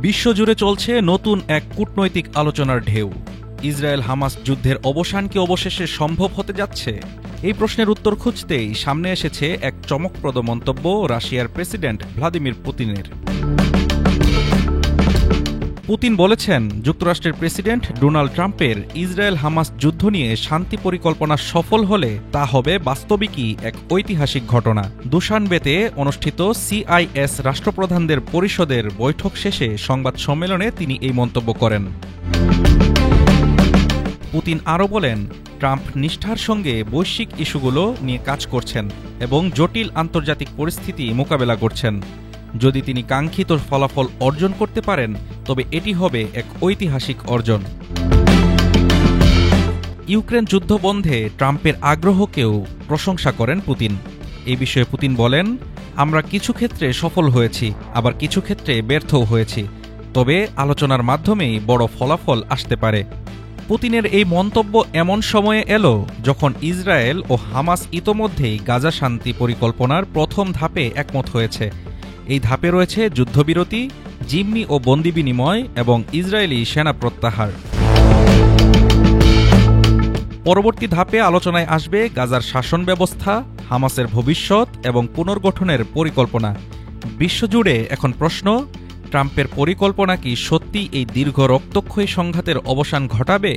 বিশ্বজুড়ে চলছে নতুন এক কূটনৈতিক আলোচনার ঢেউ। ইসরায়েল হামাস যুদ্ধের অবসান কি অবশেষে সম্ভব হতে যাচ্ছে? এই প্রশ্নের উত্তর খুঁজতেই সামনে এসেছে এক চমকপ্রদ মন্তব্য রাশিয়ার প্রেসিডেন্ট ভ্লাদিমির পুতিনের। পুতিন বলেছেন, যুক্তরাষ্ট্রের প্রেসিডেন্ট ডোনাল্ড ট্রাম্পের ইসরায়েল হামাস যুদ্ধ নিয়ে শান্তি পরিকল্পনা সফল হলে তা হবে বাস্তবিকই এক ঐতিহাসিক ঘটনা। দুশানবেতে অনুষ্ঠিত CIS রাষ্ট্রপ্রধানদের পরিষদের বৈঠক শেষে সংবাদ সম্মেলনে তিনি এই মন্তব্য করেন। পুতিন আরও বলেন, ট্রাম্প নিষ্ঠার সঙ্গে বৈশ্বিক ইস্যুগুলো নিয়ে কাজ করছেন এবং জটিল আন্তর্জাতিক পরিস্থিতি মোকাবেলা করছেন। যদি তিনি কাঙ্ক্ষিত ফলাফল অর্জন করতে পারেন তবে এটি হবে এক ঐতিহাসিক অর্জন। ইউক্রেন যুদ্ধ বন্ধে ট্রাম্পের আগ্রহকেও প্রশংসা করেন পুতিন। এই বিষয়ে পুতিন বলেন, আমরা কিছু ক্ষেত্রে সফল হয়েছি, আবার কিছু ক্ষেত্রে ব্যর্থও হয়েছি, তবে আলোচনার মাধ্যমেই বড় ফলাফল আসতে পারে। পুতিনের এই মন্তব্য এমন সময়ে এলো যখন ইসরায়েল ও হামাস ইতোমধ্যেই গাজা শান্তি পরিকল্পনার প্রথম ধাপে একমত হয়েছে। এই ধাপে রয়েছে যুদ্ধবিরতি, জিম্মি ও বন্দি বিনিময় এবং ইসরায়েলি সেনা প্রত্যাহার। পরবর্তী ধাপে আলোচনায় আসবে গাজার শাসন ব্যবস্থা, হামাসের ভবিষ্যৎ এবং পুনর্গঠনের পরিকল্পনা। বিশ্বজুড়ে এখন প্রশ্ন, ট্রাম্পের পরিকল্পনা কি সত্যি এই দীর্ঘ রক্তক্ষয়ী সংঘাতের অবসান ঘটাবে?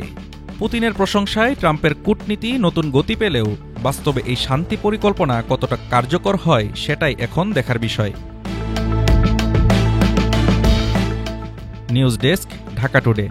পুতিনের প্রশংসায় ট্রাম্পের কূটনীতি নতুন গতি পেলেও বাস্তবে এই শান্তি পরিকল্পনা কতটা কার্যকর হয় সেটাই এখন দেখার বিষয়। News desk, Dhaka today.